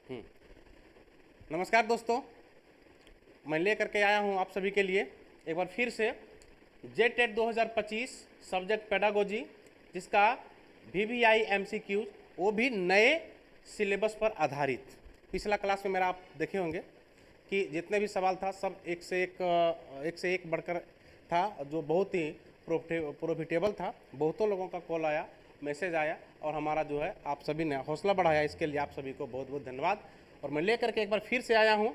नमस्कार दोस्तों, मैं लेकर के आया हूं आप सभी के लिए एक बार फिर से जेटेट 2025 सब्जेक्ट पेडागोजी, जिसका VVI MCQ, वो भी नए सिलेबस पर आधारित। पिछला क्लास में मेरा आप देखे होंगे कि जितने भी सवाल था सब एक से एक बढ़कर था, जो बहुत ही प्रॉफिटेबल था। बहुतों लोगों का कॉल आया, मैसेज आया और हमारा जो है आप सभी ने हौसला बढ़ाया। इसके लिए आप सभी को बहुत बहुत धन्यवाद। और मैं लेकर के एक बार फिर से आया हूं।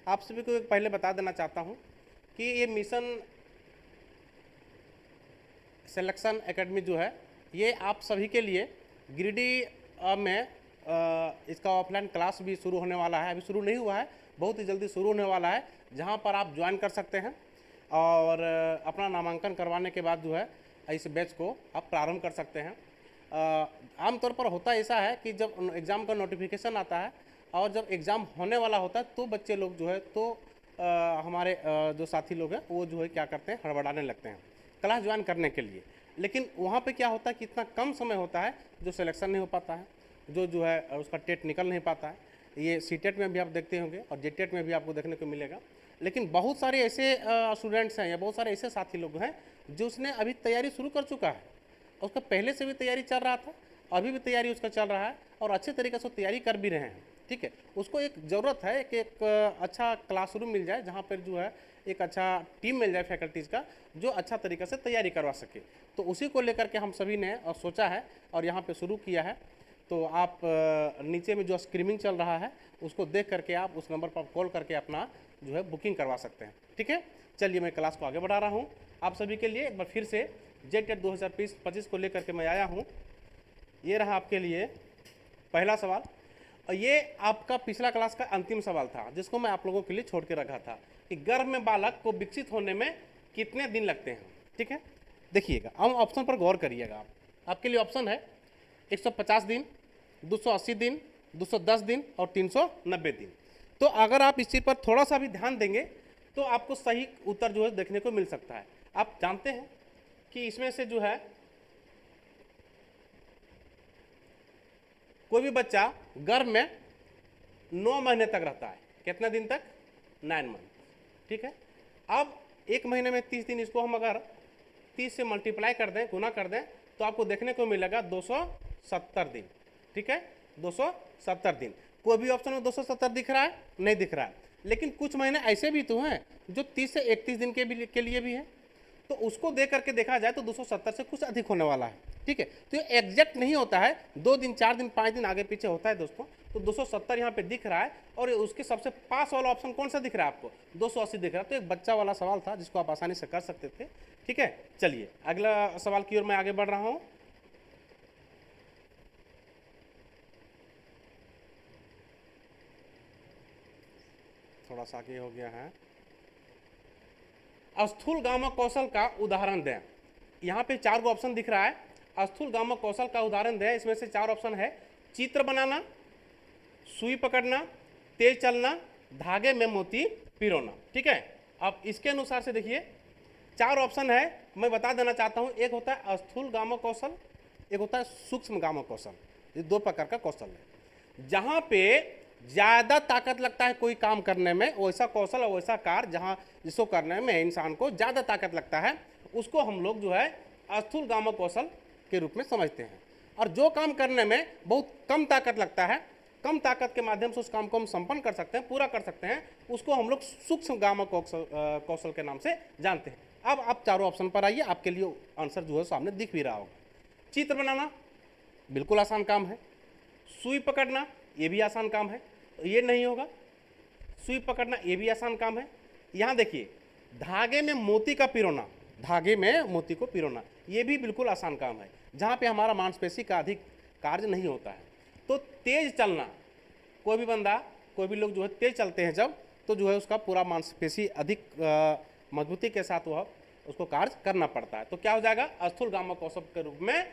आप सभी को एक पहले बता देना चाहता हूं कि ये मिशन सिलेक्शन एकेडमी जो है, ये आप सभी के लिए गिरिडीह में इसका ऑफलाइन क्लास भी शुरू होने वाला है। अभी शुरू नहीं हुआ है, बहुत ही जल्दी शुरू होने वाला है, जहां पर आप ज्वाइन कर सकते हैं और अपना नामांकन करवाने के बाद जो है इस बैच को आप प्रारंभ कर सकते हैं। आमतौर पर होता ऐसा है कि जब एग्ज़ाम का नोटिफिकेशन आता है और जब एग्ज़ाम होने वाला होता है तो बच्चे लोग जो है हमारे जो साथी लोग हैं वो जो है क्या करते हैं, हड़बड़ाने लगते हैं क्लास ज्वाइन करने के लिए। लेकिन वहाँ पे क्या होता है कि इतना कम समय होता है जो सिलेक्शन नहीं हो पाता है, जो है उसका टेट निकल नहीं पाता है। ये सीटेट में भी आप देखते होंगे और जेटेट में भी आपको देखने को मिलेगा। लेकिन बहुत सारे ऐसे स्टूडेंट्स हैं या बहुत सारे ऐसे साथी लोग हैं जो उसने अभी तैयारी शुरू कर चुका है, उसका पहले से भी तैयारी चल रहा था, अभी भी तैयारी उसका चल रहा है और अच्छे तरीके से तैयारी कर भी रहे हैं। ठीक है, उसको एक ज़रूरत है कि एक अच्छा क्लासरूम मिल जाए जहाँ पर जो है एक अच्छा टीम मिल जाए फैकल्टीज़ का, जो अच्छा तरीके से तैयारी करवा सके। तो उसी को लेकर के हम सभी ने सोचा है और यहाँ पे शुरू किया है। तो आप नीचे में जो स्क्रीनिंग चल रहा है उसको देख करके आप उस नंबर पर कॉल करके अपना जो है बुकिंग करवा सकते हैं। ठीक है, चलिए मैं क्लास को आगे बढ़ा रहा हूँ आप सभी के लिए। एक बार फिर से जेटेट 2025 को लेकर के मैं आया हूँ। ये रहा आपके लिए पहला सवाल, और ये आपका पिछला क्लास का अंतिम सवाल था, जिसको मैं आप लोगों के लिए छोड़ के रखा था कि गर्भ में बालक को विकसित होने में कितने दिन लगते हैं। ठीक है, देखिएगा, अब ऑप्शन पर गौर करिएगा। आप आपके लिए ऑप्शन है 150 दिन, 280 दिन, 210 दिन और 390 दिन। तो अगर आप इस चीज़ पर थोड़ा सा भी ध्यान देंगे तो आपको सही उत्तर जो है देखने को मिल सकता है। आप जानते हैं कि इसमें से जो है कोई भी बच्चा गर्भ में 9 महीने तक रहता है। कितने दिन तक? 9 मंथ। ठीक है, अब एक महीने में 30 दिन, इसको हम अगर 30 से मल्टीप्लाई कर दें, गुना कर दें, तो आपको देखने को मिलेगा 270 दिन। ठीक है, 270 दिन। कोई भी ऑप्शन में 270 दिख रहा है? नहीं दिख रहा है। लेकिन कुछ महीने ऐसे भी तो हैं जो 30 से 31 दिन के लिए भी है, तो उसको देख करके देखा जाए तो 270 से कुछ अधिक होने वाला है। ठीक है, तो ये एग्जैक्ट नहीं होता है, 2 दिन 4 दिन 5 दिन आगे पीछे होता है दोस्तों। तो 270 यहाँ पे दिख रहा है और उसके सबसे पास वाला ऑप्शन कौन सा दिख रहा है आपको? 280 दिख रहा है। तो एक बच्चा वाला सवाल था जिसको आप आसानी से कर सकते थे। ठीक है, चलिए अगला सवाल की ओर मैं आगे बढ़ रहा हूँ। थोड़ा सा आगे हो गया है। स्थूल गामक कौशल का उदाहरण दें। यहाँ पे 4 गो ऑप्शन दिख रहा है, स्थूल गामक कौशल का उदाहरण दें। इसमें से 4 ऑप्शन है: चित्र बनाना, सुई पकड़ना, तेज चलना, धागे में मोती पिरोना। ठीक है, अब इसके अनुसार से देखिए 4 ऑप्शन है, मैं बता देना चाहता हूँ। एक होता है स्थूल गामक कौशल, एक होता है सूक्ष्म गामक कौशल। ये 2 प्रकार का कौशल है। जहाँ पे ज़्यादा ताकत लगता है कोई काम करने में, वैसा कौशल और वैसा कार्य जहाँ जिसको करने में इंसान को ज़्यादा ताकत लगता है, उसको हम लोग जो है स्थूल गामक कौशल के रूप में समझते हैं। और जो काम करने में बहुत कम ताकत लगता है, कम ताकत के माध्यम से उस काम को हम संपन्न कर सकते हैं, पूरा कर सकते हैं, उसको हम लोग सूक्ष्म गामक कौशल के नाम से जानते हैं। अब आप चारों ऑप्शन पर आइए, आपके लिए आंसर जो है सामने दिख भी रहा होगा। चित्र बनाना बिल्कुल आसान काम है। सुई पकड़ना ये भी आसान काम है, ये नहीं होगा। सुई पकड़ना ये भी आसान काम है। यहाँ देखिए, धागे में मोती का पिरोना, धागे में मोती को पिरोना, ये भी बिल्कुल आसान काम है, जहाँ पे हमारा मांसपेशी का अधिक कार्य नहीं होता है। तो तेज चलना, कोई भी बंदा, कोई भी लोग जो है तेज चलते हैं जब, तो जो है उसका पूरा मांसपेशी अधिक मजबूती के साथ वह उसको कार्य करना पड़ता है। तो क्या हो जाएगा? स्थूल गामक कौशल के रूप में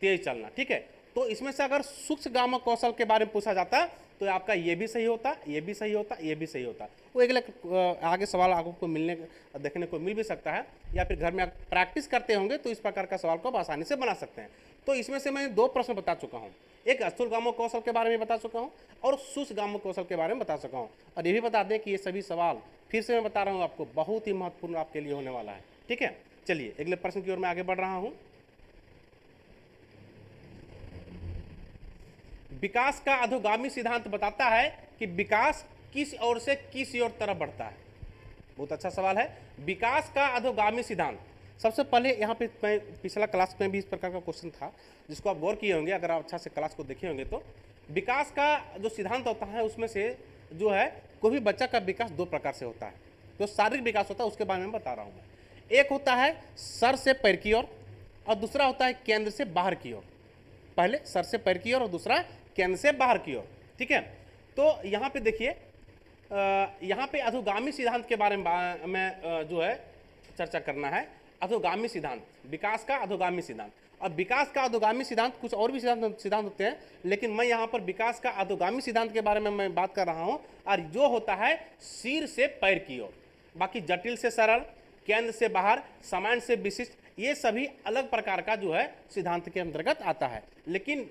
तेज चलना। ठीक है, तो इसमें से अगर सूक्ष्म गामक कौशल के बारे में पूछा जाता तो आपका ये भी सही होता, ये भी सही होता, ये भी सही होता। वो अगले आगे सवाल आपको देखने को मिल भी सकता है, या फिर घर में आप प्रैक्टिस करते होंगे तो इस प्रकार का सवाल को आप आसानी से बना सकते हैं। तो इसमें से मैं 2 प्रश्न बता चुका हूँ। एक स्थूलगामक कौशल के बारे में बता चुका हूँ और सूक्ष्मगामक कौशल के बारे में बता चुका हूँ। और ये भी बता दें कि ये सभी सवाल फिर से मैं बता रहा हूँ आपको बहुत ही महत्वपूर्ण आपके लिए होने वाला है। ठीक है, चलिए अगले प्रश्न की ओर मैं आगे बढ़ रहा हूँ। विकास का अधोगामी सिद्धांत बताता है कि विकास किस ओर से किस ओर तरफ बढ़ता है। बहुत अच्छा सवाल है। विकास का अधोगामी सिद्धांत, सबसे पहले यहाँ पे मैं पिछला क्लास में भी इस प्रकार का क्वेश्चन था जिसको आप गौर किए होंगे, अगर आप अच्छा से क्लास को देखे होंगे तो विकास का जो सिद्धांत होता है उसमें से जो है कोई भी बच्चा का विकास दो प्रकार से होता है। जो शारीरिक विकास होता है उसके बारे में बता रहा हूँ मैं। एक होता है सर से पैर की ओर और दूसरा होता है केंद्र से बाहर की ओर। पहले सर से पैर की ओर और दूसरा केंद्र से बाहर की ओर। ठीक है, तो यहाँ पे देखिए, यहाँ पे अधोगामी सिद्धांत के बारे में जो है चर्चा करना है। अधोगामी सिद्धांत, विकास का अधोगामी सिद्धांत। अब विकास का अधोगामी सिद्धांत, कुछ और भी सिद्धांत होते हैं, लेकिन मैं यहाँ पर विकास का अधोगामी सिद्धांत के बारे में मैं बात कर रहा हूँ, और जो होता है सिर से पैर की ओर। बाकी जटिल से सरल, केंद्र से बाहर, सामान्य से विशिष्ट, ये सभी अलग प्रकार का जो है सिद्धांत के अंतर्गत आता है। लेकिन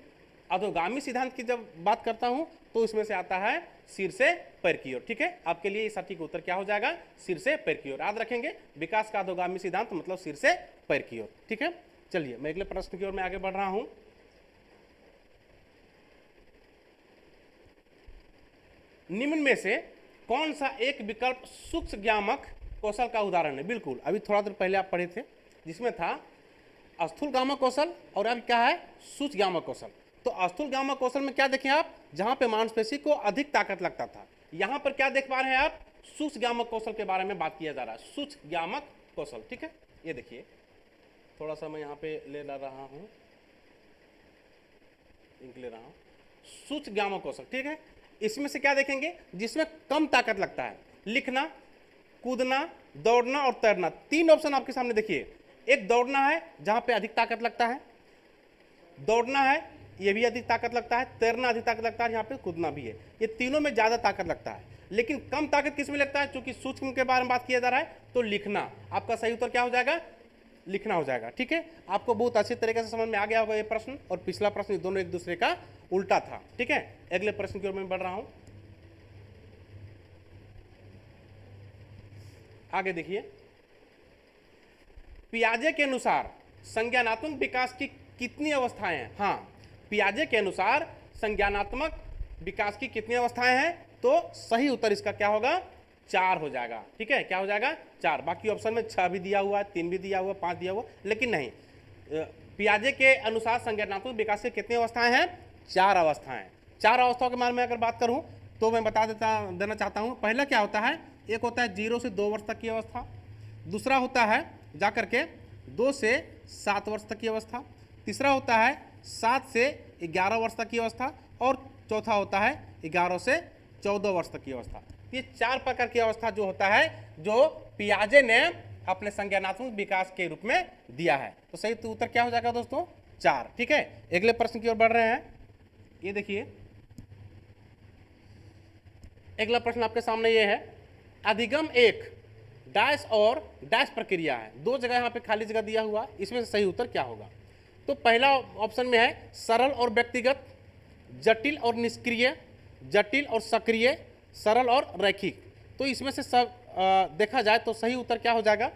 अधोगामी सिद्धांत की जब बात करता हूं तो इसमें से आता है सिर से पैर की ओर। ठीक है, आपके लिए सटीक उत्तर क्या हो जाएगा? सिर से पैर की ओर। याद रखेंगे, विकास का अधोगामी सिद्धांत मतलब सिर से पैर की ओर। ठीक है, चलिए मैं अगले प्रश्न की ओर मैं आगे बढ़ रहा हूं। निम्न में से कौन सा एक विकल्प सूक्ष्मगामक कौशल का उदाहरण है? बिल्कुल, अभी थोड़ा देर पहले आप पढ़े थे जिसमें था स्थूलगामक कौशल और अब क्या है? सूक्ष्मगामक कौशल। तो स्थूलगामक कौशल में क्या देखें आप? जहां पे मांसपेशी को अधिक ताकत लगता था। यहां पर क्या देख पा रहे हैं आप? सूक्ष्मगामक कौशल के बारे में बात किया जा रहा है, सूक्ष्मगामक कौशल। ठीक है, ये देखिए थोड़ा सा मैं यहाँ पे ले ला रहा हूँ, इंक ले रहा हूँ। सूक्ष्मगामक कौशल, ठीक है, इसमें से क्या देखेंगे? जिसमें कम ताकत लगता है। लिखना, कूदना, दौड़ना और तैरना, तीन ऑप्शन आपके सामने देखिए। एक दौड़ना है जहां पे अधिक ताकत लगता है, दौड़ना है ये भी अधिक ताकत लगता है, तैरना अधिक ताकत लगता है, यहाँ पे कूदना भी है। ये तीनों में ज्यादा ताकत लगता है, लेकिन कम ताकत किस में लगता है? क्योंकि सूक्ष्म के बारे में बात किया जा रहा है, तो लिखना। आपका सही उत्तर क्या हो जाएगा? लिखना हो जाएगा। ठीक है, आपको बहुत अच्छे तरीके से समझ में आ गया होगा ये प्रश्न और पिछला प्रश्न, दोनों एक दूसरे का उल्टा था। ठीक है, अगले प्रश्न की ओर मैं बढ़ रहा हूं। आगे देखिए, पियाजे के अनुसार संज्ञानात्मक विकास की कितनी अवस्थाएं हैं? हाँ, पियाजे के अनुसार संज्ञानात्मक विकास की कितनी अवस्थाएं हैं? तो सही उत्तर इसका क्या होगा? 4 हो जाएगा। ठीक है, क्या हो जाएगा? 4। बाकी ऑप्शन में 6 भी दिया हुआ है, 3 भी दिया हुआ, 5 दिया हुआ, लेकिन नहीं, पियाजे के अनुसार संज्ञानात्मक विकास की कितनी अवस्थाएं हैं? 4 अवस्थाएं। 4 अवस्थाओं के बारे में अगर बात करूं तो मैं बता देना चाहता हूं। पहला क्या होता है? एक होता है 0 से 2 वर्ष तक की अवस्था, दूसरा होता है जाकर के 2 से 7 वर्ष तक की अवस्था, तीसरा होता है 7 से 11 वर्ष तक की अवस्था, और चौथा होता है 11 से 14 वर्ष तक की अवस्था। ये 4 प्रकार की अवस्था जो होता है, जो पियाजे ने अपने संज्ञानात्मक विकास के रूप में दिया है। तो सही उत्तर क्या हो जाएगा दोस्तों? 4। ठीक है, अगले प्रश्न की ओर बढ़ रहे हैं। ये देखिए, अगला प्रश्न आपके सामने ये है, अधिगम एक डैश और डैश प्रक्रिया है। 2 जगह यहाँ पे खाली जगह दिया हुआ, इसमें से सही उत्तर क्या होगा? तो पहला ऑप्शन में है सरल और व्यक्तिगत, जटिल और निष्क्रिय, जटिल और सक्रिय, सरल और रैखिक। तो इसमें से सब देखा जाए तो सही उत्तर क्या हो जाएगा?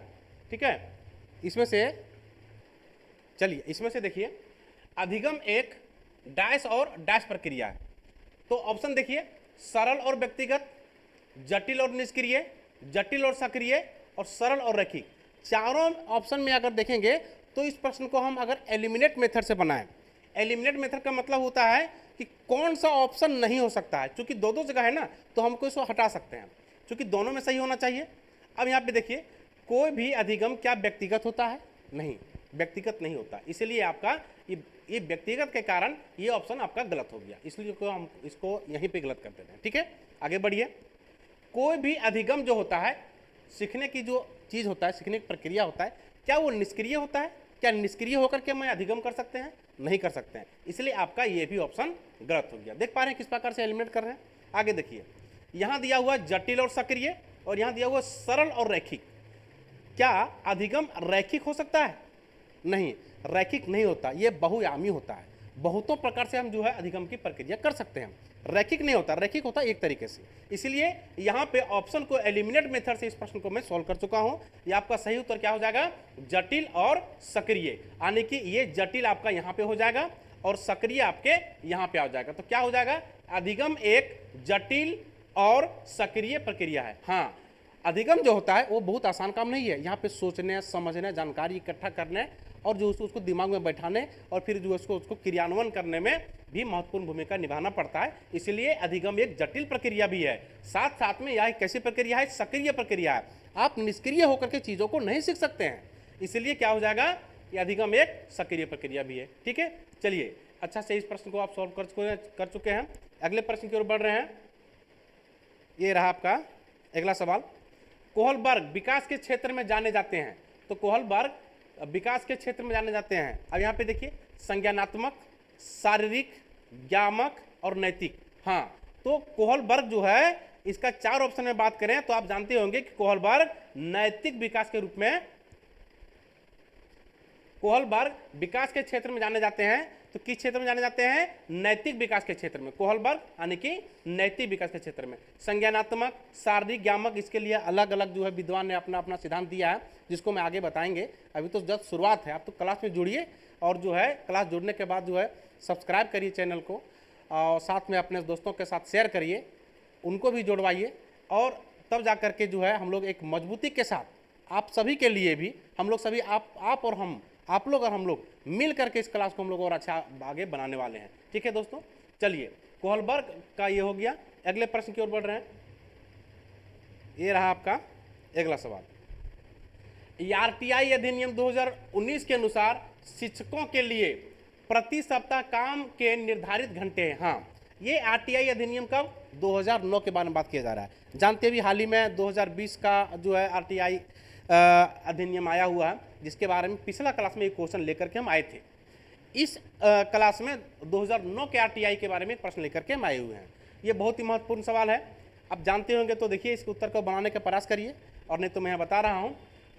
ठीक है, इसमें से चलिए, इसमें से देखिए, अधिगम एक डैश और डैश प्रक्रिया है। तो ऑप्शन देखिए, सरल और व्यक्तिगत, जटिल और निष्क्रिय, जटिल और सक्रिय, और सरल और रैखिक। चारों ऑप्शन में अगर देखेंगे तो इस प्रश्न को हम अगर एलिमिनेट मेथड से बनाएं, एलिमिनेट मेथड का मतलब होता है कि कौन सा ऑप्शन नहीं हो सकता है। क्योंकि दो जगह है ना, तो हमको इसको हटा सकते हैं, क्योंकि दोनों में सही होना चाहिए। अब यहाँ पे देखिए, कोई भी अधिगम क्या व्यक्तिगत होता है? नहीं, व्यक्तिगत नहीं होता, इसलिए आपका ये व्यक्तिगत के कारण ये ऑप्शन आपका गलत हो गया, इसलिए हम इसको यहीं पे गलत कर देते हैं। ठीक है, आगे बढ़िए। कोई भी अधिगम जो होता है, सीखने की जो चीज़ होता है, सीखने की प्रक्रिया होता है, क्या वो निष्क्रिय होता है? क्या निष्क्रिय होकर के मैं अधिगम कर सकते हैं? नहीं कर सकते हैं, इसलिए आपका ये भी ऑप्शन गलत हो गया। देख पा रहे हैं किस प्रकार से एलिमिनेट कर रहे हैं? आगे देखिए, यहाँ दिया हुआ जटिल और सक्रिय और यहाँ दिया हुआ सरल और रैखिक। क्या अधिगम रैखिक हो सकता है? नहीं, रैखिक नहीं होता, ये बहुआयामी होता है। बहुतों प्रकार से हम जो है अधिगम की प्रक्रिया कर सकते हैं। रैखिक नहीं होता, रैखिक होता है एक तरीके से। इसलिए यहाँ पे ऑप्शन को एलिमिनेट मेथड से इस प्रश्न को मैं सॉल्व कर चुका हूँ। ये आपका सही उत्तर क्या हो जाएगा, जटिल और सक्रिय, यानी कि ये जटिल आपका यहाँ पे हो जाएगा और सक्रिय आपके यहाँ पे आ जाएगा। तो क्या हो जाएगा, अधिगम एक जटिल और सक्रिय प्रक्रिया है। हाँ, अधिगम जो होता है वो बहुत आसान काम नहीं है। यहाँ पे सोचने, समझने, जानकारी इकट्ठा करने और जो उसको दिमाग में बैठाने और फिर जो उसको क्रियान्वयन करने में भी महत्वपूर्ण भूमिका निभाना पड़ता है। इसलिए अधिगम एक जटिल प्रक्रिया भी है, साथ साथ में यह कैसी प्रक्रिया है, सक्रिय प्रक्रिया है। आप निष्क्रिय होकर के चीज़ों को नहीं सीख सकते हैं, इसलिए क्या हो जाएगा, ये अधिगम एक सक्रिय प्रक्रिया भी है। ठीक है, चलिए अच्छा से इस प्रश्न को आप सॉल्व कर चुके हैं। अगले प्रश्न की ओर बढ़ रहे हैं। ये रहा आपका अगला सवाल। कोहलबर्ग विकास के क्षेत्र में जाने जाते हैं। तो कोहलबर्ग विकास के क्षेत्र में जाने जाते हैं। अब यहाँ पे देखिए, संज्ञानात्मक, शारीरिक, ज्ञानक और नैतिक। हाँ, तो कोहलबर्ग जो है इसका 4 ऑप्शन में बात करें तो आप जानते होंगे कि कोहलबर्ग नैतिक विकास के रूप में, कोहलबर्ग विकास के क्षेत्र में जाने जाते हैं। तो किस क्षेत्र में जाने जाते हैं, नैतिक विकास के क्षेत्र में। कोहलबर्ग यानी कि नैतिक विकास के क्षेत्र में। संज्ञानात्मक, शारीरिक, ज्ञानक, इसके लिए अलग अलग जो है विद्वान ने अपना अपना सिद्धांत दिया है, जिसको मैं आगे बताएंगे। अभी तो जस्ट शुरुआत है, आप तो क्लास में जुड़िए और जो है क्लास जुड़ने के बाद जो है सब्सक्राइब करिए चैनल को और साथ में अपने दोस्तों के साथ शेयर करिए, उनको भी जोड़वाइए और तब जा कर के जो है हम लोग एक मजबूती के साथ आप सभी के लिए भी, हम लोग सभी आप और हम, आप लोग और हम लोग मिल करके इस क्लास को हम लोग और अच्छा आगे बनाने वाले हैं। ठीक है दोस्तों, चलिए कोहलबर्ग का ये हो गया। अगले प्रश्न की ओर बढ़ रहे हैं। ये रहा आपका अगला सवाल। आरटीआई अधिनियम 2019 के अनुसार शिक्षकों के लिए प्रति सप्ताह काम के निर्धारित घंटे हैं। हाँ, ये आरटीआई अधिनियम कब, 2009 के बारे में बात किया जा रहा है। जानते भी हाल ही में 2020 का जो है आरटीआई अधिनियम आया हुआ है, जिसके बारे में पिछला क्लास में एक क्वेश्चन लेकर के हम आए थे। इस क्लास में 2009 के आरटीआई के बारे में एक प्रश्न लेकर के हम आए हुए हैं। ये बहुत ही महत्वपूर्ण सवाल है, आप जानते होंगे। तो देखिए इसके उत्तर को बनाने का प्रयास करिए, और नहीं तो मैं बता रहा हूँ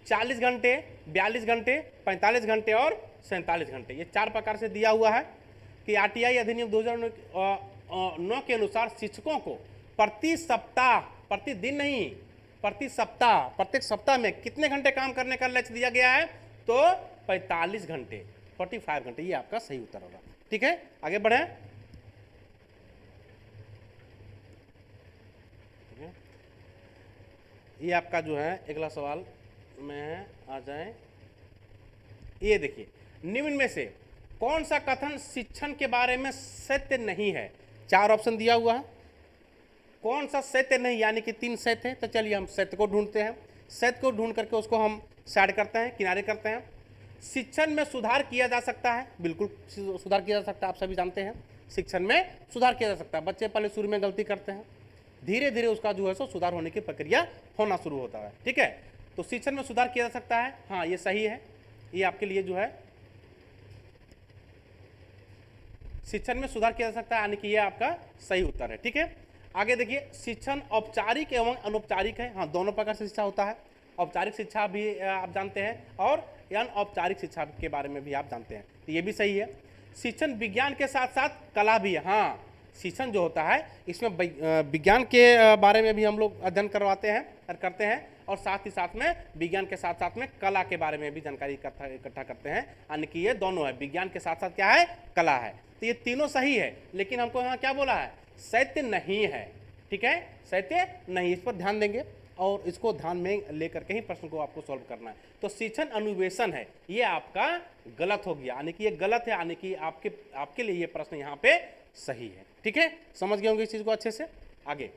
40 घंटे, 42 घंटे, 45 घंटे और 47 घंटे, ये 4 प्रकार से दिया हुआ है कि आरटीआई अधिनियम 2009 के अनुसार शिक्षकों को प्रति सप्ताह, प्रतिदिन नहीं, प्रति सप्ताह, प्रत्येक सप्ताह में कितने घंटे काम करने का लक्ष्य दिया गया है, तो 45 घंटे, 45 घंटे। ये आपका सही उत्तर होगा। ठीक है, आगे बढ़े। ये आपका जो है अगला सवाल में आ जाए। ये देखिए, निम्न में से कौन सा कथन शिक्षण के बारे में सत्य नहीं है। 4 ऑप्शन दिया हुआ है, कौन सा सत्य नहीं, यानी कि 3 सत्य है। तो चलिए हम सत्य को ढूंढते हैं। सत्य को ढूंढ करके उसको हम साइड करते हैं, किनारे करते हैं। शिक्षण में सुधार किया जा सकता है, बिल्कुल सुधार किया जा सकता है। आप सभी जानते हैं शिक्षण में सुधार किया जा सकता है। बच्चे पहले शुरू में गलती करते हैं, धीरे धीरे उसका जो है सो सुधार होने की प्रक्रिया होना शुरू होता है। ठीक है, तो शिक्षण में सुधार किया जा सकता है। हाँ, ये सही है, ये आपके लिए जो है शिक्षण में सुधार किया जा सकता है, यानी कि ये आपका सही उत्तर है। ठीक है, आगे देखिए, शिक्षण औपचारिक एवं अनौपचारिक है। हाँ, दोनों प्रकार से शिक्षा होता है। औपचारिक शिक्षा भी आप जानते हैं और अनौपचारिक शिक्षा के बारे में भी आप जानते हैं, तो ये भी सही है। शिक्षण विज्ञान के साथ साथ कला भी है। हाँ, शिक्षण जो होता है इसमें विज्ञान के बारे में भी हम लोग अध्ययन करवाते हैं और करते हैं, और साथ ही साथ में विज्ञान के साथ साथ में कला के बारे में भी जानकारी इकट्ठा करते हैं, यानी कि ये दोनों है, विज्ञान के साथ साथ क्या है, कला है। तो ये तीनों सही है, लेकिन हमको यहाँ क्या बोला है, सत्य नहीं है। ठीक है, सत्य नहीं, इस पर ध्यान देंगे और इसको ध्यान में लेकर के ही प्रश्न को आपको सॉल्व करना है। तो शिक्षण अन्वेषण है, ये आपका गलत हो गया, यानी कि ये गलत है, यानी कि आपके लिए ये प्रश्न यहाँ पे सही है। ठीक है, समझ गए होंगे इस चीज को अच्छे से। आगे,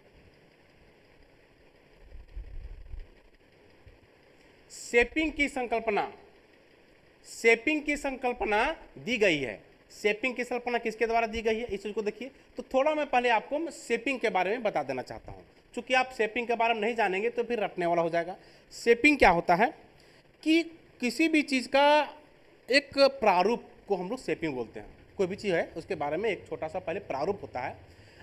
शेपिंग की संकल्पना, शेपिंग की संकल्पना दी गई है। शेपिंग की संकल्पना किसके द्वारा दी गई है, इस चीज को देखिए। तो थोड़ा मैं पहले आपको शेपिंग के बारे में बता देना चाहता हूं, चूंकि आप शेपिंग के बारे में नहीं जानेंगे तो फिर रटने वाला हो जाएगा। शेपिंग क्या होता है कि किसी भी चीज का एक प्रारूप को हम लोग शेपिंग बोलते हैं। कोई भी चीज़ है उसके बारे में एक छोटा सा पहले प्रारूप होता है,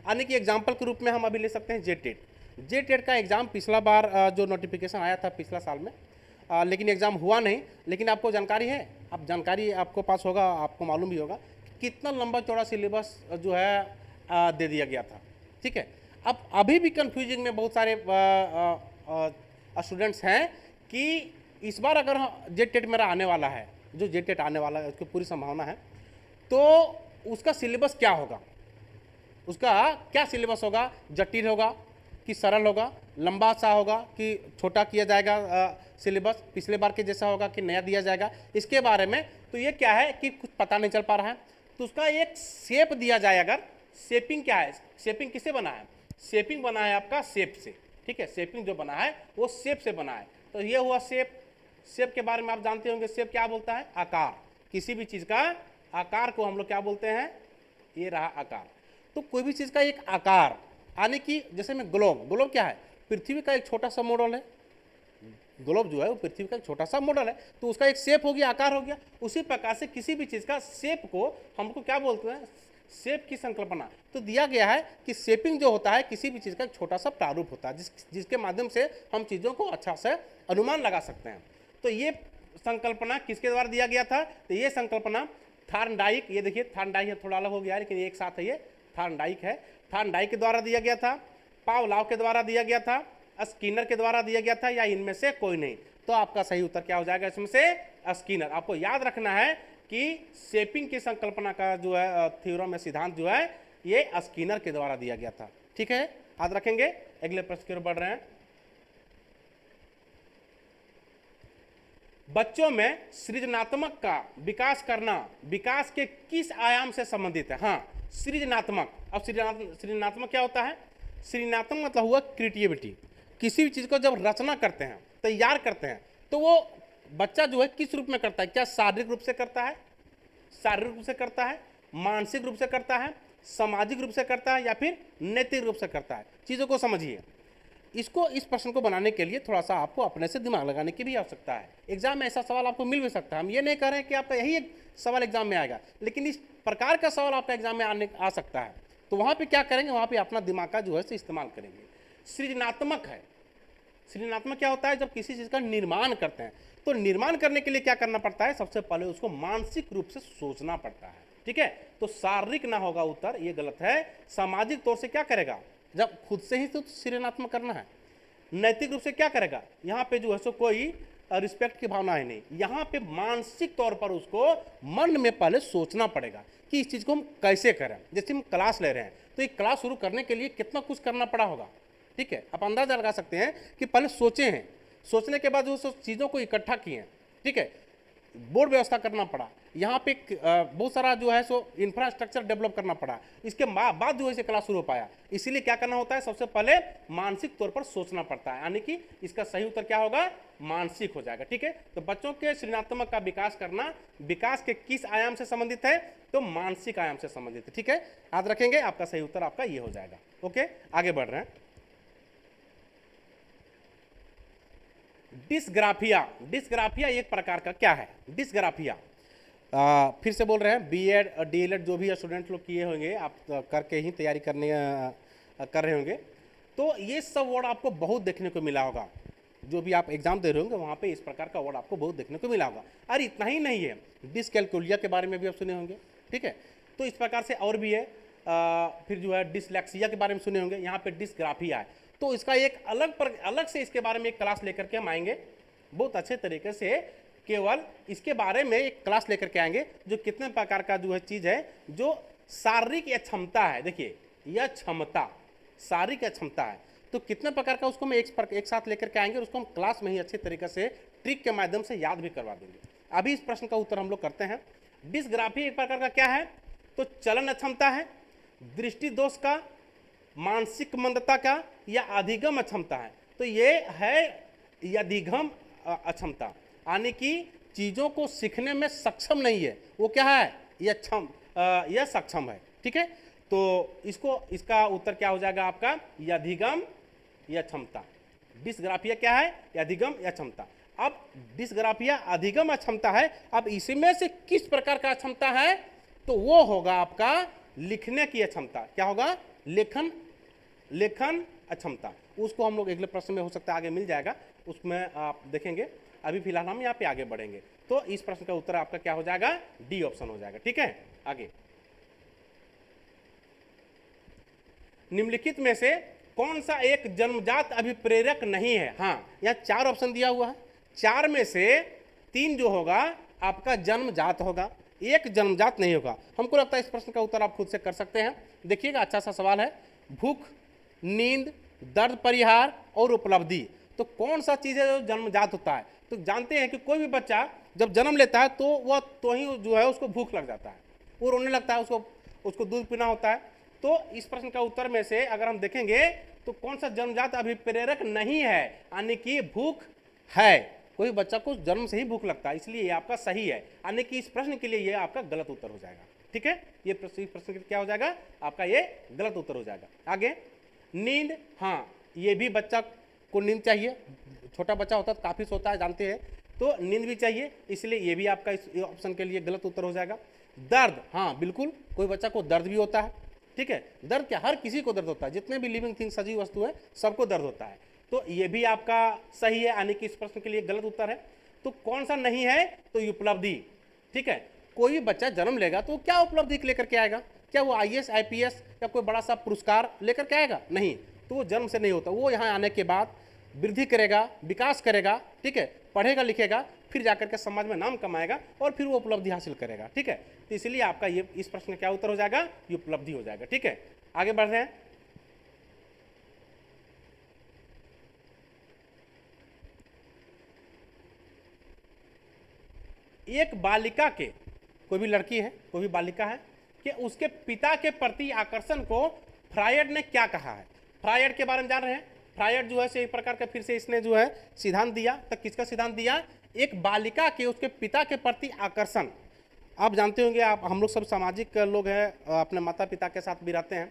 यानी कि एग्जाम्पल के रूप में हम अभी ले सकते हैं जेटेट। जेटेट का एग्जाम पिछला बार जो नोटिफिकेशन आया था पिछला साल में, लेकिन एग्जाम हुआ नहीं। लेकिन आपको जानकारी है, आप जानकारी आपको पास होगा, आपको मालूम भी होगा कितना लंबा चौड़ा सिलेबस जो है दे दिया गया था। ठीक है, अब अभी भी कंफ्यूजिंग में बहुत सारे स्टूडेंट्स हैं कि इस बार अगर जेट टेट मेरा आने वाला है, जो जेट टेट आने वाला है उसकी पूरी संभावना है, तो उसका सिलेबस क्या होगा, उसका क्या सिलेबस होगा, जटिल होगा कि सरल होगा, लंबा सा होगा कि छोटा किया जाएगा सिलेबस, पिछले बार के जैसा होगा कि नया दिया जाएगा, इसके बारे में तो ये क्या है कि कुछ पता नहीं चल पा रहा है। तो उसका एक शेप दिया जाए, अगर शेपिंग क्या है, शेपिंग किससे बना है, शेपिंग बना है आपका शेप से। ठीक है, शेपिंग जो बना है वो शेप से बना है। तो ये हुआ शेप। शेप के बारे में आप जानते होंगे, शेप क्या बोलता है, आकार। किसी भी चीज का आकार को हम लोग क्या बोलते हैं, ये रहा आकार। तो कोई भी चीज का एक आकार आने की, जैसे में ग्लोब, ग्लोब क्या है, पृथ्वी का एक छोटा सा मॉडल है। ग्लोब जो है वो पृथ्वी का एक छोटा सा मॉडल है, तो उसका एक शेप हो गया, आकार हो गया। उसी प्रकार से किसी भी चीज का शेप को हमको क्या बोलते हैं, शेप की संकल्पना। तो दिया गया है कि शेपिंग जो होता है किसी भी चीज का एक छोटा सा प्रारूप होता है, जिसके माध्यम से हम चीजों को अच्छा से अनुमान लगा सकते हैं। तो ये संकल्पना किसके द्वारा दिया गया था, तो ये संकल्पना थॉर्नडाइक, ये देखिए थॉर्नडाइक है, थोड़ा अलग हो गया लेकिन एक साथ है, ये थॉर्नडाइक है, थॉर्नडाइक के द्वारा दिया गया था, पावलोव के द्वारा दिया गया था, स्किनर के द्वारा दिया गया था, या इनमें से कोई नहीं। तो आपका सही उत्तर क्या हो जाएगा इसमें से, स्किनर। आपको याद रखना है कि शेपिंग की संकल्पना का जो है थ्योरम में सिद्धांत जो है ये स्किनर के द्वारा दिया गया था। ठीक है, याद रखेंगे। अगले प्रश्न की ओर बढ़ रहे हैं। बच्चों में सृजनात्मक का विकास करना विकास के किस आयाम से संबंधित है। हाँ, सृजनात्मक। अब सृजनात्मक क्या होता है, सृजनात्मक मतलब हुआ क्रिएटिविटी। किसी भी चीज को जब रचना करते हैं, तैयार करते हैं, तो वो बच्चा जो है किस रूप में करता है, क्या शारीरिक रूप से करता है, शारीरिक रूप से करता है, मानसिक रूप से करता है, सामाजिक रूप से करता है, या फिर नैतिक रूप से करता है। चीजों को समझिए। इसको, इस प्रश्न को बनाने के लिए थोड़ा सा आपको अपने से दिमाग लगाने की भी आवश्यकता है। एग्जाम में ऐसा सवाल आपको मिल भी सकता है। हम ये नहीं कह रहे हैं कि आपका यही एक सवाल एग्जाम में आएगा, लेकिन इस प्रकार का सवाल आपका एग्जाम में आ सकता है। तो वहां पे क्या करेंगे, वहां पे अपना दिमाग का जो है इस्तेमाल करेंगे। सृजनात्मक है, सृजनात्मक क्या होता है, जब किसी चीज का निर्माण करते हैं, तो निर्माण करने के लिए क्या करना पड़ता है, सबसे पहले उसको मानसिक रूप से सोचना पड़ता है। ठीक है, तो शारीरिक ना होगा उत्तर, ये गलत है। सामाजिक तौर से क्या करेगा, जब खुद से ही तो सृजनात्मक करना है। नैतिक रूप से क्या करेगा, यहाँ पे जो है सो कोई रिस्पेक्ट की भावना है नहीं, यहाँ पे मानसिक तौर पर उसको मन में पहले सोचना पड़ेगा कि इस चीज को हम कैसे करें। जैसे हम क्लास ले रहे हैं, तो ये क्लास शुरू करने के लिए कितना कुछ करना पड़ा होगा। ठीक है, आप अंदाजा लगा सकते हैं कि पहले सोचे हैं, सोचने के बाद जो चीज़ों को इकट्ठा किए हैं। ठीक है, बोर्ड व्यवस्था करना पड़ा, यहाँ पे बहुत सारा जो है सो इंफ्रास्ट्रक्चर डेवलप करना पड़ा, इसके बाद जो है क्लास शुरू हो पाया। इसीलिए क्या करना होता है, सबसे पहले मानसिक तौर पर सोचना पड़ता है, यानी कि इसका सही उत्तर क्या होगा, मानसिक हो जाएगा। ठीक है, तो बच्चों के सृजनात्मक का विकास करना विकास के किस आयाम से संबंधित है, तो मानसिक आयाम से संबंधित है। ठीक है, याद रखेंगे, आपका सही उत्तर आपका ये हो जाएगा। ओके, आगे बढ़ रहे हैं। डिस्ग्राफिया, डिस्ग्राफिया एक प्रकार का क्या है, डिस्ग्राफिया फिर से बोल रहे हैं, बीएड डीएलएड जो भी स्टूडेंट लोग किए होंगे, आप करके ही तैयारी कर रहे होंगे, तो ये सब वर्ड आपको बहुत देखने को मिला होगा। जो भी आप एग्जाम दे रहे होंगे वहाँ पे इस प्रकार का वर्ड आपको बहुत देखने को मिला होगा। अरे इतना ही नहीं है, डिसकैलकुलिया के बारे में भी आप सुने होंगे। ठीक है, तो इस प्रकार से और भी है। फिर जो है डिसलेक्सिया के बारे में सुने होंगे, यहाँ पे डिस्ग्राफिया है। तो इसका एक अलग से इसके बारे में एक क्लास लेकर के हम आएंगे, बहुत अच्छे तरीके से केवल इसके बारे में एक क्लास लेकर के आएंगे, जो कितने प्रकार का जो है चीज़ है, जो शारीरिक या क्षमता है। देखिए, यह क्षमता शारीरिक या क्षमता है, तो कितने प्रकार का उसको हम एक साथ लेकर के आएंगे और उसको हम क्लास में ही अच्छे तरीके से ट्रिक के माध्यम से याद भी करवा देंगे। अभी इस प्रश्न का उत्तर हम लोग करते हैं। डिस्ग्राफी एक प्रकार का क्या है, तो चलन अक्षमता है, दृष्टि दोष का, मानसिक मंदता का, या अधिगम अक्षमता है। तो ये है अधिगम अक्षमता, यानी कि चीजों को सीखने में सक्षम नहीं है, वो क्या है, यह सक्षम है। ठीक है, तो इसका उत्तर क्या हो जाएगा आपका, अधिगम या क्षमता। डिस्ग्राफिया क्या है, अधिगम या क्षमता। अब डिस्ग्राफिया अधिगम अक्षमता है, अब इसमें से किस प्रकार का क्षमता है, तो वो होगा आपका लिखने की क्षमता। क्या होगा, लेखन अक्षमता। उसको हम लोग अगले प्रश्न में हो सकता है आगे मिल जाएगा, उसमें आप देखेंगे। अभी फिलहाल हम यहाँ पे आगे बढ़ेंगे, तो इस प्रश्न का उत्तर आपका क्या हो जाएगा, डी ऑप्शन हो जाएगा। ठीक है, आगे निम्नलिखित में से कौन सा एक जन्मजात अभिप्रेरक नहीं है। हाँ, यहाँ 4 ऑप्शन दिया हुआ है, 4 में से 3 जो होगा आपका जन्मजात होगा, एक जन्मजात नहीं होगा। हमको लगता है इस प्रश्न का उत्तर आप खुद से कर सकते हैं। देखिएगा, अच्छा सा सवाल है, भूख, नींद, दर्द परिहार और उपलब्धि। तो कौन सा चीज़ है जो जन्मजात होता है? तो जानते हैं कि कोई भी बच्चा जब जन्म लेता है तो वह तो ही जो है उसको भूख लग जाता है, वो रोने लगता है, उसको दूध पीना होता है। तो इस प्रश्न का उत्तर में से अगर हम देखेंगे तो कौन सा जन्मजात अभिप्रेरक नहीं है, यानी कि भूख है। कोई बच्चा को जन्म से ही भूख लगता है, इसलिए ये आपका सही है, यानी कि इस प्रश्न के लिए ये आपका गलत उत्तर हो जाएगा। ठीक है, ये प्रश्न क्या हो जाएगा आपका, ये गलत उत्तर हो जाएगा। आगे, नींद, हाँ ये भी बच्चा को नींद चाहिए, छोटा बच्चा होता है तो काफ़ी सोता है, जानते हैं, तो नींद भी चाहिए, इसलिए ये भी आपका इस ऑप्शन के लिए गलत उत्तर हो जाएगा। दर्द, हाँ बिल्कुल, कोई बच्चा को दर्द भी होता है। ठीक है, दर्द क्या, हर किसी को दर्द होता है, जितने भी लिविंग थिंग सजीव वस्तु है सबको दर्द होता है। तो ये भी आपका सही है, यानी कि इस प्रश्न के लिए गलत उत्तर है। तो कौन सा नहीं है, तो उपलब्धि। ठीक है, कोई भी बच्चा जन्म लेगा तो क्या उपलब्धि लेकर के आएगा? क्या वो IAS IPS या कोई बड़ा सा पुरस्कार लेकर के आएगा? नहीं, तो वो जन्म से नहीं होता, वो यहाँ आने के बाद वृद्धि करेगा, विकास करेगा, ठीक है, पढ़ेगा लिखेगा, फिर जाकर के समाज में नाम कमाएगा और फिर वो उपलब्धि हासिल करेगा। ठीक है, तो इसलिए आपका ये इस प्रश्न का क्या उत्तर हो जाएगा, ये उपलब्धि हो जाएगा। ठीक है, आगे बढ़ रहे हैं। एक बालिका के, कोई भी लड़की है, कोई भी बालिका है, कि उसके पिता के प्रति आकर्षण को फ्रायड ने क्या कहा है? फ्रायड के बारे में जान रहे हैं। फ्रायड जो है एक प्रकार का फिर से इसने जो है सिद्धांत दिया। तो किसका सिद्धांत दिया? एक बालिका के उसके पिता के प्रति आकर्षण। आप जानते होंगे, आप हम लोग सब सामाजिक लोग हैं, अपने माता पिता के साथ भी रहते हैं,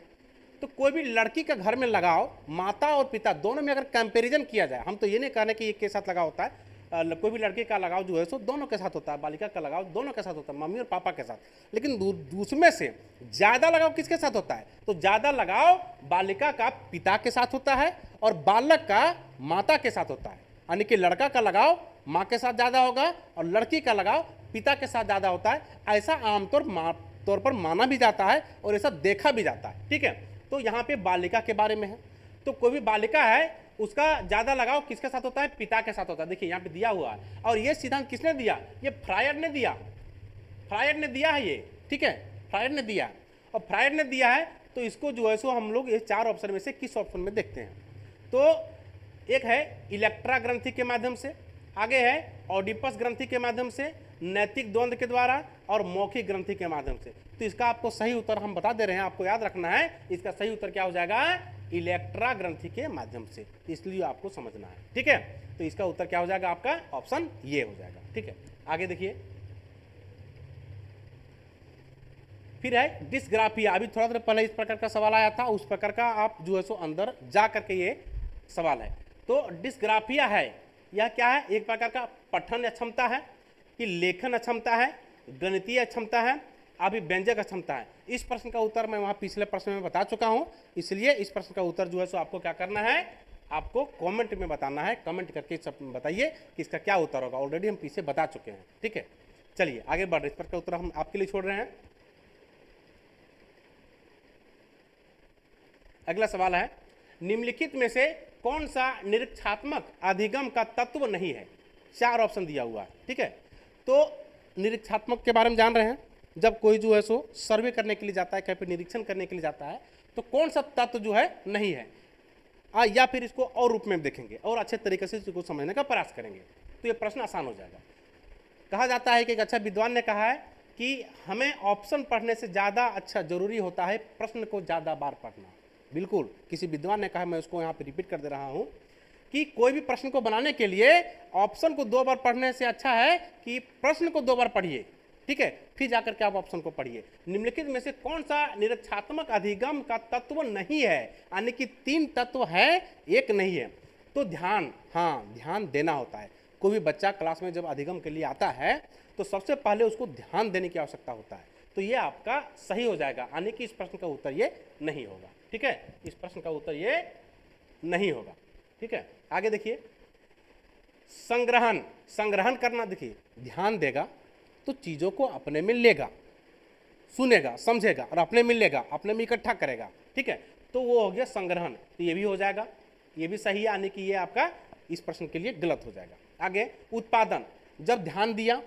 तो कोई भी लड़की के घर में लगाव, माता और पिता दोनों में अगर कंपैरिजन किया जाए, हम तो ये नहीं कहने कि एक के साथ लगाव होता है, कोई भी लड़के का लगाव जो है सो दोनों के साथ होता है, बालिका का लगाव दोनों के साथ होता है, मम्मी और पापा के साथ। लेकिन उसमें से ज़्यादा लगाव किसके साथ होता है? तो ज़्यादा लगाव बालिका का पिता के साथ होता है और बालक का माता के साथ होता है, यानी कि लड़का का लगाव माँ के साथ ज़्यादा होगा और लड़की का लगाव पिता के साथ ज़्यादा होता है। ऐसा आमतौर पर माना भी जाता है और ऐसा देखा भी जाता है। ठीक है, तो यहाँ पे बालिका के बारे में है। तो कोई भी बालिका है उसका ज़्यादा लगाव किसके साथ होता है? पिता के साथ होता है। देखिए यहाँ पे दिया हुआ है, और ये सिद्धांत किसने दिया? ये फ्रायड ने दिया, फ्रायड ने दिया है ये। ठीक है, फ्रायड ने दिया, और फ्रायड ने दिया है तो इसको जो है सो हम लोग ये 4 ऑप्शन में से किस ऑप्शन में देखते हैं? तो एक है इलेक्ट्रा ग्रंथि के माध्यम से, आगे है ऑडिपस ग्रंथि के माध्यम से, नैतिक द्वंद्व के द्वारा और मौखिक ग्रंथि के माध्यम से। तो इसका आपको सही उत्तर हम बता दे रहे हैं, आपको याद रखना है, इसका सही उत्तर क्या हो जाएगा? इलेक्ट्रा ग्रंथि के माध्यम से, इसलिए आपको समझना है। ठीक है, तो इसका उत्तर क्या हो जाएगा आपका? ऑप्शन ये हो जाएगा। ठीक है, आगे देखिए, फिर है डिस्ग्राफिया। अभी थोड़ा देर पहले इस प्रकार का सवाल आया था, उस प्रकार का आप जो है सो अंदर जा करके ये सवाल है। तो डिस्ग्राफिया है, यह क्या है? एक प्रकार का पठन अक्षमता है, कि लेखन अक्षमता है, गणितीय अक्षमता है, अभिव्यंजक अक्षमता है। इस प्रश्न का उत्तर मैं वहाँ पिछले प्रश्न में बता चुका हूँ, इसलिए इस प्रश्न का उत्तर जो है सो आपको क्या करना है? आपको कमेंट में बताना है, कमेंट करके सब बताइए कि इसका क्या उत्तर होगा। ऑलरेडी हम पीछे बता चुके हैं। ठीक है, चलिए आगे बढ़ रहे, इस प्रश्न का उत्तर हम आपके लिए छोड़ रहे हैं। अगला सवाल है, निम्नलिखित में से कौन सा निरीक्षात्मक अधिगम का तत्व नहीं है? 4 ऑप्शन दिया हुआ है। ठीक है, तो निरीक्षात्मक के बारे में जान रहे हैं, जब कोई जो है सो सर्वे करने के लिए जाता है, कहीं पर निरीक्षण करने के लिए जाता है, तो कौन सा तत्व जो है नहीं है, या फिर इसको और रूप में देखेंगे और अच्छे तरीके से इसको समझने का प्रयास करेंगे तो ये प्रश्न आसान हो जाएगा। कहा जाता है कि एक अच्छा विद्वान ने कहा है कि हमें ऑप्शन पढ़ने से ज़्यादा अच्छा जरूरी होता है प्रश्न को ज़्यादा बार पढ़ना। बिल्कुल, किसी विद्वान ने कहा, मैं उसको यहाँ पे रिपीट कर दे रहा हूँ, कि कोई भी प्रश्न को बनाने के लिए ऑप्शन को 2 बार पढ़ने से अच्छा है कि प्रश्न को 2 बार पढ़िए। ठीक है, फिर जाकर के आप ऑप्शन को पढ़िए। निम्नलिखित में से कौन सा निरीक्षात्मक अधिगम का तत्व नहीं है? यानी कि 3 तत्व है, एक नहीं है। तो ध्यान, हाँ ध्यान देना होता है। कोई भी बच्चा क्लास में जब अधिगम के लिए आता है तो सबसे पहले उसको ध्यान देने की आवश्यकता होता है। तो ये आपका सही हो जाएगा, यानी कि इस प्रश्न का उत्तर ये नहीं होगा। ठीक है, इस प्रश्न का उत्तर ये नहीं होगा। ठीक है, आगे देखिए, संग्रहण, संग्रहण करना। देखिए, ध्यान देगा तो चीज़ों को अपने में लेगा, सुनेगा, समझेगा और अपने में लेगा, अपने में इकट्ठा करेगा। ठीक है, तो वो हो गया संग्रहण, तो ये भी हो जाएगा, ये भी सही है, यानी कि ये आपका इस प्रश्न के लिए गलत हो जाएगा। आगे उत्पादन, जब ध्यान दिया,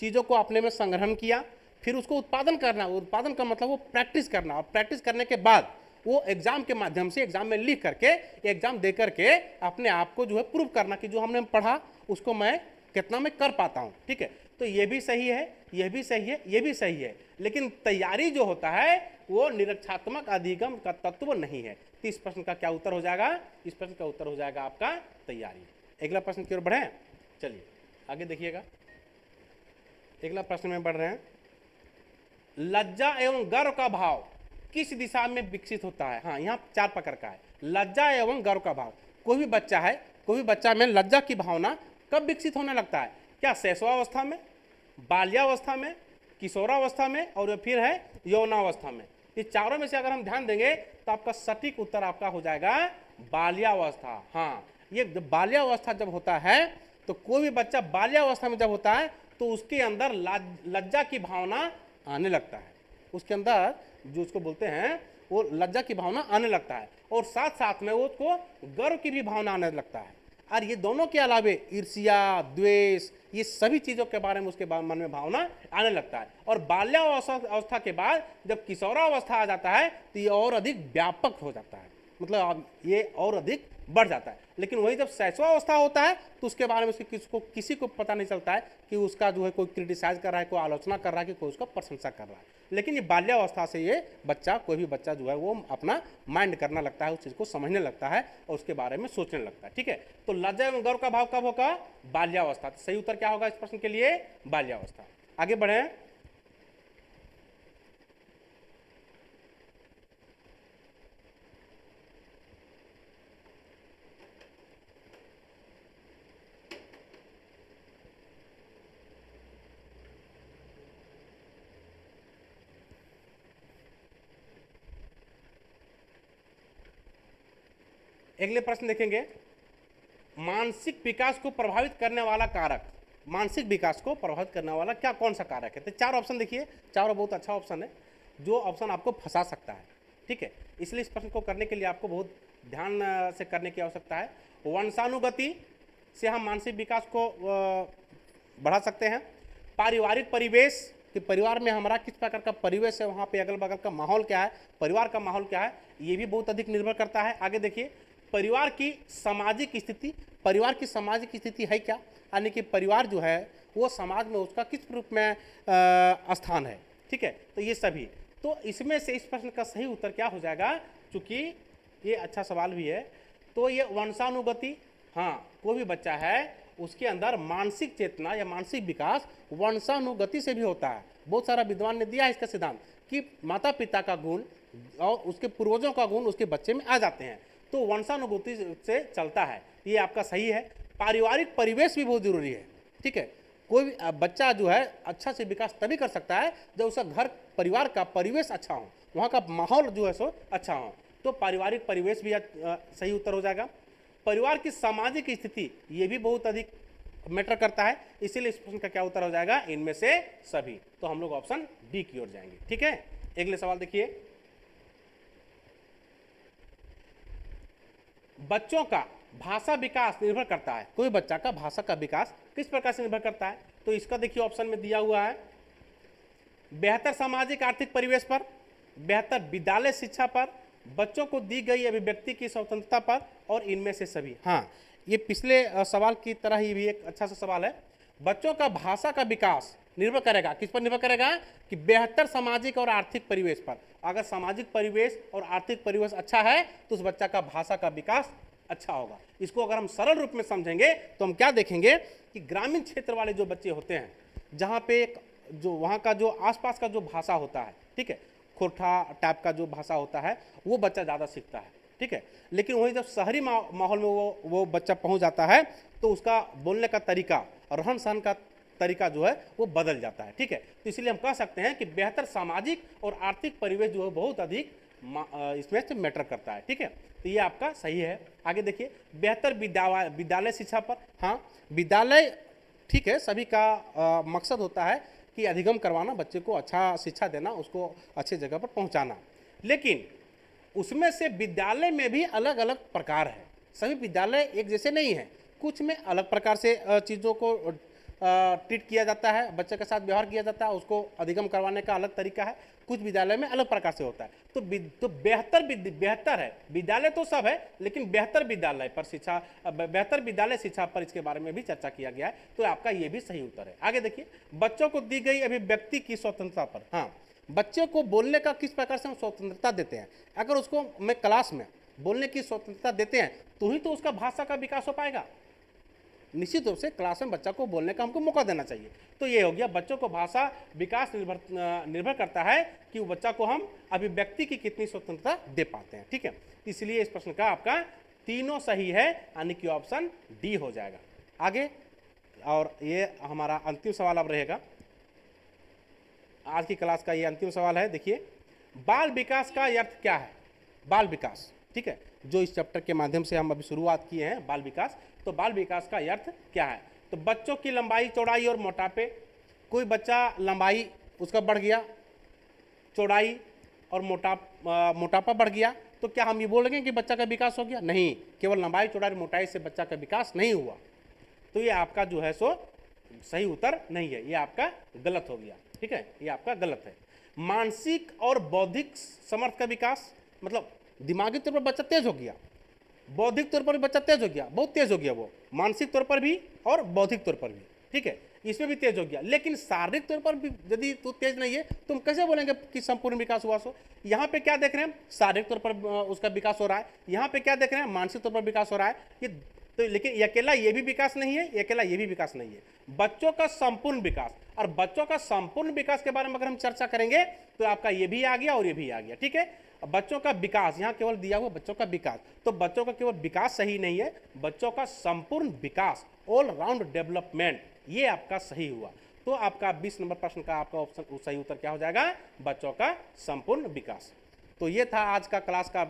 चीज़ों को अपने में संग्रहण किया, फिर उसको उत्पादन करना, उत्पादन का मतलब वो प्रैक्टिस करना, और प्रैक्टिस करने के बाद वो एग्जाम के माध्यम से एग्जाम में लिख करके, एग्जाम दे करके अपने आप को जो है प्रूव करना कि जो हमने पढ़ा उसको मैं कितना मैं कर पाता हूँ। ठीक है, तो ये भी सही है, ये भी सही है, ये भी सही है, लेकिन तैयारी जो होता है वो निरीक्षात्मक अधिगम का तत्व नहीं है। तो इस प्रश्न का क्या उत्तर हो जाएगा? इस प्रश्न का उत्तर हो जाएगा आपका तैयारी। अगला प्रश्न की ओर बढ़े, चलिए आगे देखिएगा। अगला प्रश्न में बढ़ रहे हैं, लज्जा एवं गर्व का भाव किस दिशा में विकसित होता है? हाँ, यहाँ 4 प्रकार का है, लज्जा एवं गर्व का भाव। कोई भी बच्चा है, कोई भी बच्चा में लज्जा की भावना कब विकसित होने लगता है? क्या शैशवावस्था में, बाल्यावस्था में, किशोरावस्था में, और फिर है यौनावस्था में? ये चारों में से अगर हम ध्यान देंगे तो आपका सटीक उत्तर आपका हो जाएगा बाल्यावस्था। हाँ, ये जब बाल्यावस्था जब होता है तो कोई भी बच्चा बाल्यावस्था में जब होता है तो उसके अंदर लज्जा की भावना आने लगता है, उसके अंदर जो उसको बोलते हैं वो लज्जा की भावना आने लगता है, और साथ साथ में वो उसको गर्व की भी भावना आने लगता है। और ये दोनों के अलावे ईर्ष्या, द्वेष, ये सभी चीज़ों के बारे में उसके मन में भावना आने लगता है। और बाल्यावस्था के बाद जब किशोरावस्था आ जाता है तो ये और अधिक व्यापक हो जाता है, मतलब ये और अधिक बढ़ जाता है। लेकिन वही जब शैशवावस्था होता है तो उसके बारे में किसी को पता नहीं चलता है कि उसका जो है कोई क्रिटिसाइज कर रहा है, कोई आलोचना कर रहा है, कि कोई उसका प्रशंसा कर रहा है। लेकिन ये बाल्यावस्था से ये बच्चा, कोई भी बच्चा जो है वो अपना माइंड करना लगता है, उस चीज़ को समझने लगता है और उसके बारे में सोचने लगता है। ठीक है, तो लज्जा एवं गर्व का भाव कब होगा? बाल्यावस्था। तो सही उत्तर क्या होगा इस प्रश्न के लिए? बाल्यावस्था। आगे बढ़े, अगले प्रश्न देखेंगे, मानसिक विकास को प्रभावित करने वाला कारक, मानसिक विकास को प्रभावित करने वाला क्या कौन सा कारक है? तो 4 ऑप्शन देखिए, चारों बहुत अच्छा ऑप्शन है, जो ऑप्शन आपको फंसा सकता है। ठीक है, इसलिए इस प्रश्न को करने के लिए आपको बहुत ध्यान से करने की आवश्यकता है। वंशानुगति से हम मानसिक विकास को बढ़ा सकते हैं। पारिवारिक परिवेश, कि परिवार में हमारा किस प्रकार का परिवेश है, वहाँ पे अगल बगल का माहौल क्या है, परिवार का माहौल क्या है, ये भी बहुत अधिक निर्भर करता है। आगे देखिए, परिवार की सामाजिक स्थिति, परिवार की सामाजिक स्थिति है क्या, यानी कि परिवार जो है वो समाज में उसका किस रूप में स्थान है। ठीक है, तो ये सभी, तो इसमें से इस प्रश्न का सही उत्तर क्या हो जाएगा? चूंकि ये अच्छा सवाल भी है, तो ये वंशानुगति, हाँ, कोई भी बच्चा है उसके अंदर मानसिक चेतना या मानसिक विकास वंशानुगति से भी होता है। बहुत सारा विद्वान ने दिया है इसका सिद्धांत कि माता पिता का गुण और उसके पूर्वजों का गुण उसके बच्चे में आ जाते हैं, तो वंशानुगति से चलता है। ये आपका सही है। पारिवारिक परिवेश भी बहुत जरूरी है। ठीक है, कोई भी बच्चा जो है अच्छा से विकास तभी कर सकता है जब उसका घर परिवार का परिवेश अच्छा हो, वहाँ का माहौल जो है सो अच्छा हो, तो पारिवारिक परिवेश भी सही उत्तर हो जाएगा। परिवार की सामाजिक स्थिति, ये भी बहुत अधिक मैटर करता है, इसीलिए इस प्रश्न का क्या उत्तर हो जाएगा? इनमें से सभी। तो हम लोग ऑप्शन डी की ओर जाएंगे। ठीक है, अगले सवाल देखिए, बच्चों का भाषा विकास निर्भर करता है, कोई बच्चा का भाषा का विकास किस प्रकार से निर्भर करता है? तो इसका देखिए ऑप्शन में दिया हुआ है, बेहतर सामाजिक आर्थिक परिवेश पर, बेहतर विद्यालय शिक्षा पर, बच्चों को दी गई अभिव्यक्ति की स्वतंत्रता पर, और इनमें से सभी। हाँ, ये पिछले सवाल की तरह ही भी एक अच्छा सा सवाल है। बच्चों का भाषा का विकास निर्भर करेगा, किस पर निर्भर करेगा? कि बेहतर सामाजिक और आर्थिक परिवेश पर। अगर सामाजिक परिवेश और आर्थिक परिवेश अच्छा है तो उस बच्चा का भाषा का विकास अच्छा होगा। इसको अगर हम सरल रूप में समझेंगे तो हम क्या देखेंगे कि ग्रामीण क्षेत्र वाले जो बच्चे होते हैं, जहाँ पे जो वहाँ का जो आसपास का जो भाषा होता है, ठीक है, खोरठा टाइप का जो भाषा होता है, वो बच्चा ज़्यादा सीखता है। ठीक है, लेकिन वही जब शहरी माहौल में वो बच्चा पहुँच जाता है तो उसका बोलने का तरीका, रहन सहन का तरीका जो है वो बदल जाता है। ठीक है, तो इसलिए हम कह सकते हैं कि बेहतर सामाजिक और आर्थिक परिवेश जो है बहुत अधिक इसमें से मैटर करता है। ठीक है, तो ये आपका सही है। आगे देखिए, बेहतर विद्यालय शिक्षा पर। हाँ, विद्यालय ठीक है, सभी का मकसद होता है कि अधिगम करवाना, बच्चे को अच्छा शिक्षा देना, उसको अच्छे जगह पर पहुंचाना, लेकिन उसमें से विद्यालय में भी अलग अलग प्रकार है, सभी विद्यालय एक जैसे नहीं है, कुछ में अलग प्रकार से चीज़ों को ट्रीट किया जाता है, बच्चे के साथ व्यवहार किया जाता है, उसको अधिगम करवाने का अलग तरीका है, कुछ विद्यालय में अलग प्रकार से होता है। तो बेहतर है, विद्यालय तो सब है, लेकिन बेहतर विद्यालय पर शिक्षा, बेहतर विद्यालय शिक्षा पर इसके बारे में भी चर्चा किया गया है। तो आपका ये भी सही उत्तर है। आगे देखिए, बच्चों को दी गई अभिव्यक्ति की स्वतंत्रता पर, हाँ, बच्चे को बोलने का किस प्रकार से हम स्वतंत्रता देते हैं। अगर उसको मैं क्लास में बोलने की स्वतंत्रता देते हैं तो ही तो उसका भाषा का विकास हो पाएगा। निश्चित रूप से क्लास में बच्चा को बोलने का हमको मौका देना चाहिए। तो ये हो गया, बच्चों को भाषा विकास निर्भर करता है कि वो बच्चा को हम अभिव्यक्ति की कितनी स्वतंत्रता दे पाते हैं। ठीक है, इसलिए इस प्रश्न का आपका तीनों सही है, यानी कि ऑप्शन डी हो जाएगा। आगे, और ये हमारा अंतिम सवाल अब रहेगा, आज की क्लास का ये अंतिम सवाल है। देखिए, बाल विकास का अर्थ क्या है। बाल विकास, ठीक है, जो इस चैप्टर के माध्यम से हम अभी शुरुआत किए हैं, बाल विकास। तो बाल विकास का अर्थ क्या है। तो बच्चों की लंबाई, चौड़ाई और मोटापे। कोई बच्चा लंबाई उसका बढ़ गया, चौड़ाई और मोटापा बढ़ गया, तो क्या हम ये बोलेंगे कि बच्चा का विकास हो गया? नहीं, केवल लंबाई, चौड़ाई और मोटाई से बच्चा का विकास नहीं हुआ। तो ये आपका जो है सो सही उत्तर नहीं है, ये आपका गलत हो गया। ठीक है, ये आपका गलत है। मानसिक और बौद्धिक समर्थ का विकास, मतलब दिमागी तौर पर बच्चा तेज हो गया, बौद्धिक तौर पर भी बच्चा तेज हो गया, बहुत तेज हो गया वो, मानसिक तौर पर भी और बौद्धिक तौर पर भी। ठीक है, इसमें भी तेज हो गया, लेकिन शारीरिक तौर पर भी यदि तो तेज नहीं है तो हम कैसे बोलेंगे कि संपूर्ण विकास हुआ। सो यहाँ पे क्या देख रहे हैं, शारीरिक तौर पर उसका विकास हो रहा है, यहाँ पे क्या देख रहे हैं, मानसिक तौर पर विकास हो रहा है। ये तो लेकिन ये अकेला ये भी विकास नहीं है, ये अकेला ये भी विकास नहीं है। बच्चों का संपूर्ण विकास, और बच्चों का संपूर्ण विकास के बारे में अगर हम चर्चा करेंगे तो आपका ये भी आ गया और ये भी आ गया। ठीक है, बच्चों का विकास, यहाँ केवल दिया हुआ बच्चों का विकास, तो बच्चों का केवल विकास सही नहीं है, बच्चों का संपूर्ण विकास, ऑल राउंड डेवलपमेंट, ये आपका सही हुआ। तो आपका 20 नंबर प्रश्न का आपका ऑप्शन सही उत्तर क्या हो जाएगा, बच्चों का संपूर्ण विकास। तो ये था आज का क्लास का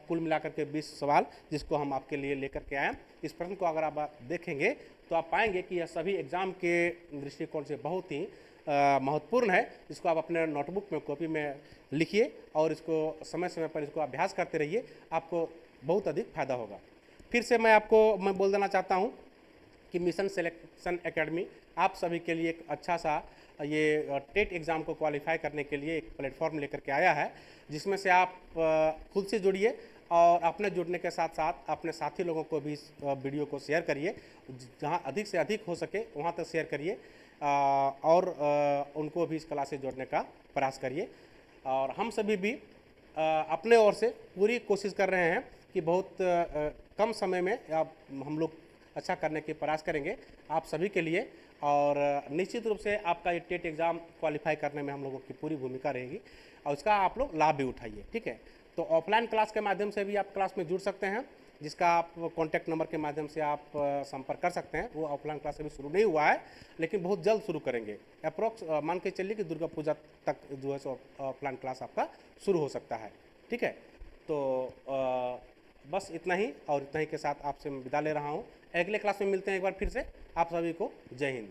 कुल मिलाकर के 20 सवाल, जिसको हम आपके लिए लेकर के आए। इस प्रश्न को अगर आप देखेंगे तो आप पाएंगे कि यह सभी एग्जाम के दृष्टिकोण से बहुत ही महत्वपूर्ण है। इसको आप अपने नोटबुक में, कॉपी में लिखिए और इसको समय समय पर इसको अभ्यास करते रहिए, आपको बहुत अधिक फायदा होगा। फिर से मैं बोल देना चाहता हूँ कि मिशन सिलेक्शन एकेडमी आप सभी के लिए एक अच्छा सा ये टेट एग्ज़ाम को क्वालिफाई करने के लिए एक प्लेटफॉर्म लेकर के आया है, जिसमें से आप खुद से जुड़िए और अपने जुड़ने के साथ साथ अपने साथी लोगों को भी इस वीडियो को शेयर करिए, जहां अधिक से अधिक हो सके वहां तक शेयर करिए और उनको भी इस क्लास से जोड़ने का प्रयास करिए। और हम सभी भी अपने ओर से पूरी कोशिश कर रहे हैं कि बहुत कम समय में हम लोग अच्छा करने के प्रयास करेंगे आप सभी के लिए, और निश्चित रूप से आपका ये टेट एग्ज़ाम क्वालिफाई करने में हम लोगों की पूरी भूमिका रहेगी और उसका आप लोग लाभ भी उठाइए। ठीक है, तो ऑफलाइन क्लास के माध्यम से भी आप क्लास में जुड़ सकते हैं, जिसका आप कॉन्टैक्ट नंबर के माध्यम से आप संपर्क कर सकते हैं। वो ऑफलाइन क्लास अभी शुरू नहीं हुआ है, लेकिन बहुत जल्द शुरू करेंगे। अप्रोक्स मान के चलिए कि दुर्गा पूजा तक जो है सो ऑफलाइन क्लास आपका शुरू हो सकता है। ठीक है, तो बस इतना ही, और इतना ही के साथ आपसे मैं विदा ले रहा हूँ। अगले क्लास में मिलते हैं एक बार फिर से। आप सभी को जय हिंद।